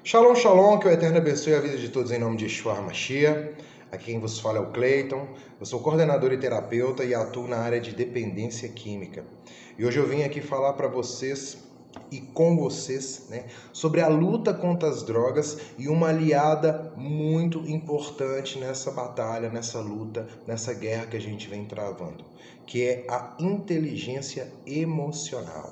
Shalom, shalom, que o Eterno abençoe a vida de todos em nome de Yeshua HaMashiach. Aqui quem vos fala é o Cleiton, eu sou coordenador e terapeuta e atuo na área de dependência química. E hoje eu vim aqui falar para vocês e com vocês, sobre a luta contra as drogas e uma aliada muito importante nessa batalha, nessa luta, nessa guerra que a gente vem travando, que é a inteligência emocional.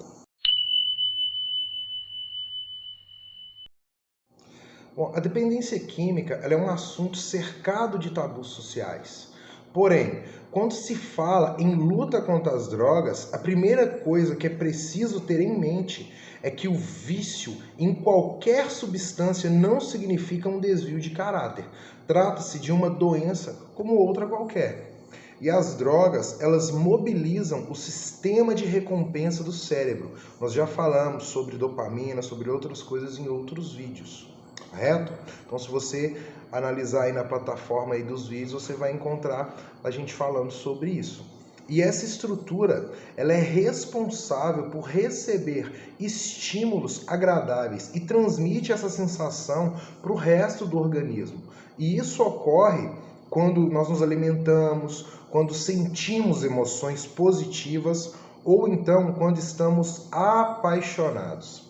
Bom, a dependência química ela é um assunto cercado de tabus sociais. Porém, quando se fala em luta contra as drogas, a primeira coisa que é preciso ter em mente é que o vício em qualquer substância não significa um desvio de caráter. Trata-se de uma doença como outra qualquer. E as drogas, elas mobilizam o sistema de recompensa do cérebro. Nós já falamos sobre dopamina, sobre outras coisas em outros vídeos. Correto? Então, se você analisar aí na plataforma aí dos vídeos, você vai encontrar a gente falando sobre isso. E essa estrutura, ela é responsável por receber estímulos agradáveis e transmite essa sensação para o resto do organismo. E isso ocorre quando nós nos alimentamos, quando sentimos emoções positivas ou então quando estamos apaixonados.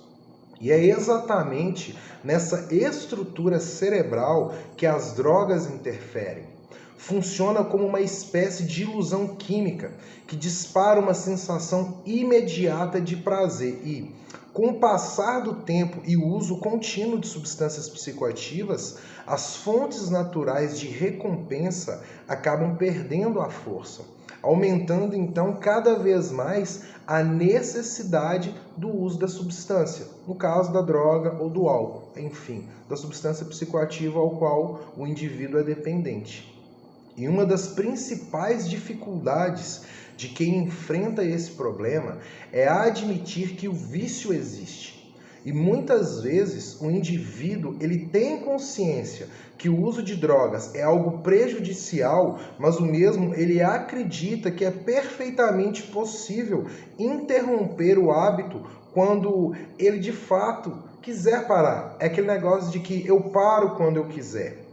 E é exatamente nessa estrutura cerebral que as drogas interferem. Funciona como uma espécie de ilusão química que dispara uma sensação imediata de prazer e, com o passar do tempo e o uso contínuo de substâncias psicoativas, as fontes naturais de recompensa acabam perdendo a força, aumentando então cada vez mais a necessidade do uso da substância, no caso da droga ou do álcool, enfim, da substância psicoativa ao qual o indivíduo é dependente. E uma das principais dificuldades de quem enfrenta esse problema é admitir que o vício existe. E muitas vezes o indivíduo ele tem consciência que o uso de drogas é algo prejudicial, mas o mesmo ele acredita que é perfeitamente possível interromper o hábito quando ele de fato quiser parar. É aquele negócio de que eu paro quando eu quiser.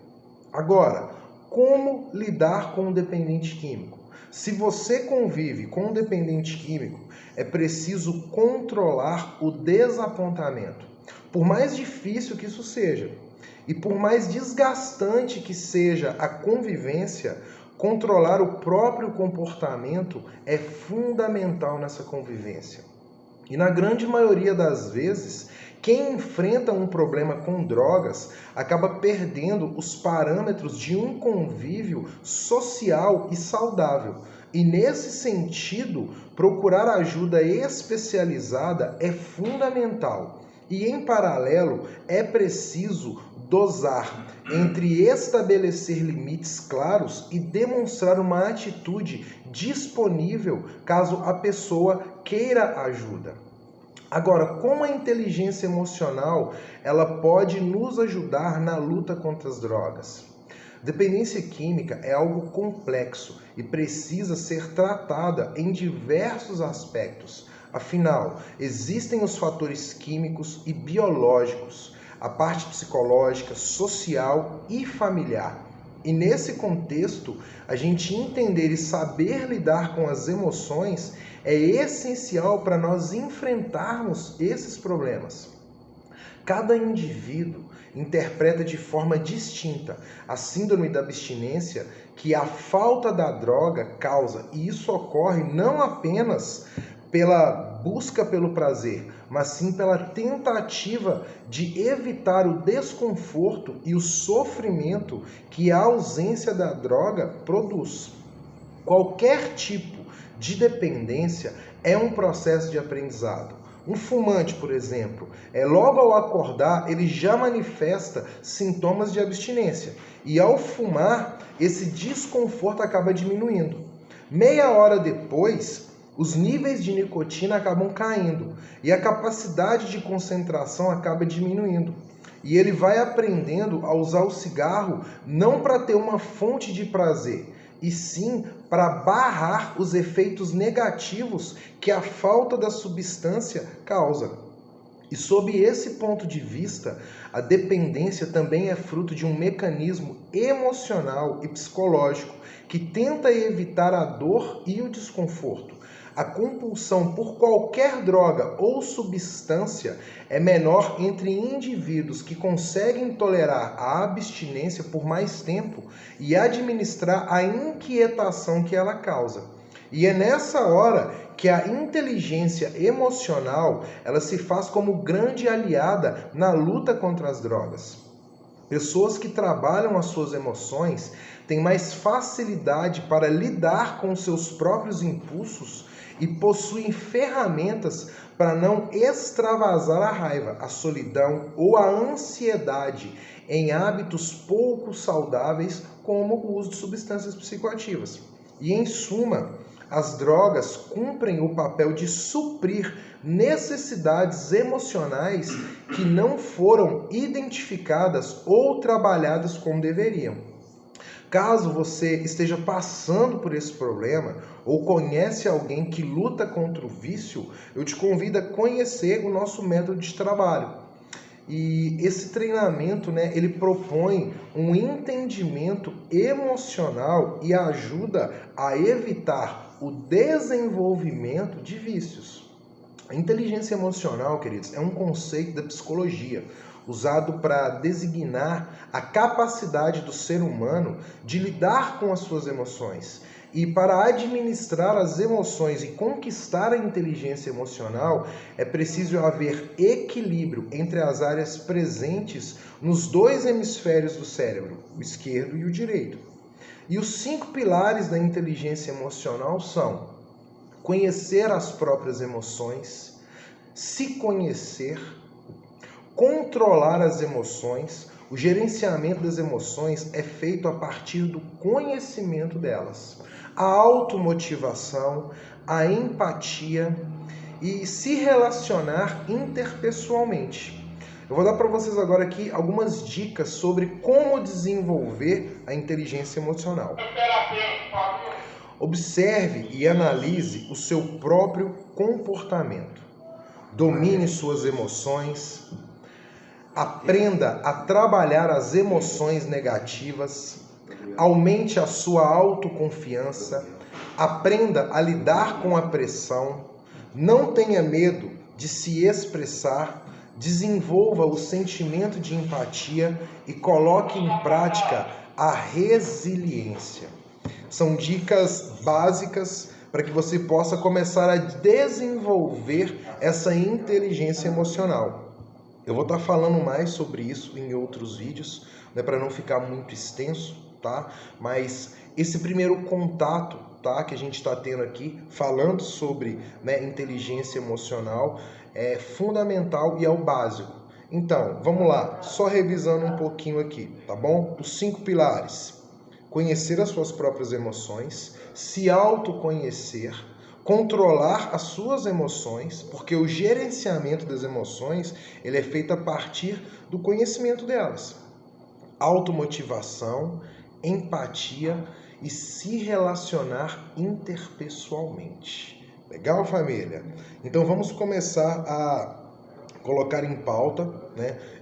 Agora, como lidar com um dependente químico? Se você convive com um dependente químico, é preciso controlar o desapontamento. Por mais difícil que isso seja, e por mais desgastante que seja a convivência, controlar o próprio comportamento é fundamental nessa convivência. E na grande maioria das vezes, quem enfrenta um problema com drogas acaba perdendo os parâmetros de um convívio social e saudável. E nesse sentido, procurar ajuda especializada é fundamental. E em paralelo, é preciso dosar entre estabelecer limites claros e demonstrar uma atitude disponível caso a pessoa queira ajuda. Agora, como a inteligência emocional ela pode nos ajudar na luta contra as drogas? Dependência química é algo complexo e precisa ser tratada em diversos aspectos. Afinal, existem os fatores químicos e biológicos, a parte psicológica, social e familiar. E nesse contexto, a gente entender e saber lidar com as emoções é essencial para nós enfrentarmos esses problemas. Cada indivíduo interpreta de forma distinta a síndrome da abstinência que a falta da droga causa, e isso ocorre não apenas pela busca pelo prazer, mas sim pela tentativa de evitar o desconforto e o sofrimento que a ausência da droga produz. Qualquer tipo de dependência é um processo de aprendizado. Um fumante, por exemplo, logo ao acordar, ele já manifesta sintomas de abstinência. E ao fumar, esse desconforto acaba diminuindo. Meia hora depois, os níveis de nicotina acabam caindo e a capacidade de concentração acaba diminuindo. E ele vai aprendendo a usar o cigarro não para ter uma fonte de prazer, e sim para barrar os efeitos negativos que a falta da substância causa. E sob esse ponto de vista, a dependência também é fruto de um mecanismo emocional e psicológico que tenta evitar a dor e o desconforto. A compulsão por qualquer droga ou substância é menor entre indivíduos que conseguem tolerar a abstinência por mais tempo e administrar a inquietação que ela causa. E é nessa hora que a inteligência emocional ela se faz como grande aliada na luta contra as drogas. Pessoas que trabalham as suas emoções têm mais facilidade para lidar com seus próprios impulsos e possuem ferramentas para não extravasar a raiva, a solidão ou a ansiedade em hábitos pouco saudáveis, como o uso de substâncias psicoativas. E em suma, as drogas cumprem o papel de suprir necessidades emocionais que não foram identificadas ou trabalhadas como deveriam. Caso você esteja passando por esse problema ou conhece alguém que luta contra o vício, eu te convido a conhecer o nosso método de trabalho. E esse treinamento, ele propõe um entendimento emocional e ajuda a evitar o desenvolvimento de vícios. A inteligência emocional, queridos, é um conceito da psicologia usado para designar a capacidade do ser humano de lidar com as suas emoções. E para administrar as emoções e conquistar a inteligência emocional, é preciso haver equilíbrio entre as áreas presentes nos dois hemisférios do cérebro, o esquerdo e o direito. E os 5 pilares da inteligência emocional são: conhecer as próprias emoções, se conhecer, controlar as emoções. O gerenciamento das emoções é feito a partir do conhecimento delas. A automotivação, a empatia e se relacionar interpessoalmente. Eu vou dar para vocês agora aqui algumas dicas sobre como desenvolver a inteligência emocional. Observe e analise o seu próprio comportamento. Domine suas emoções. Aprenda a trabalhar as emoções negativas. Aumente a sua autoconfiança. Aprenda a lidar com a pressão. Não tenha medo de se expressar. Desenvolva o sentimento de empatia e coloque em prática a resiliência. São dicas básicas para que você possa começar a desenvolver essa inteligência emocional. Eu vou estar falando mais sobre isso em outros vídeos, para não ficar muito extenso, tá? Mas esse primeiro contato, tá, que a gente está tendo aqui, falando sobre inteligência emocional, é fundamental e é o básico. Então, vamos lá, só revisando um pouquinho aqui, tá bom? Os 5 pilares: conhecer as suas próprias emoções, se autoconhecer, controlar as suas emoções, porque o gerenciamento das emoções ele é feito a partir do conhecimento delas. Automotivação, empatia e se relacionar interpessoalmente. Legal, família? Então vamos começar a colocar em pauta,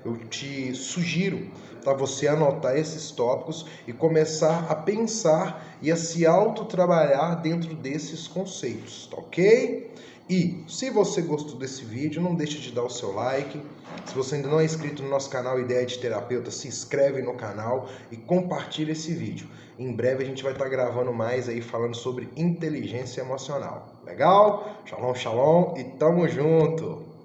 Eu te sugiro você anotar esses tópicos e começar a pensar e a se autotrabalhar dentro desses conceitos, tá ok? E se você gostou desse vídeo, não deixe de dar o seu like. Se você ainda não é inscrito no nosso canal Ideia de Terapeuta, se inscreve no canal e compartilha esse vídeo. Em breve a gente vai estar gravando mais aí falando sobre inteligência emocional. Legal? Shalom, shalom e tamo junto!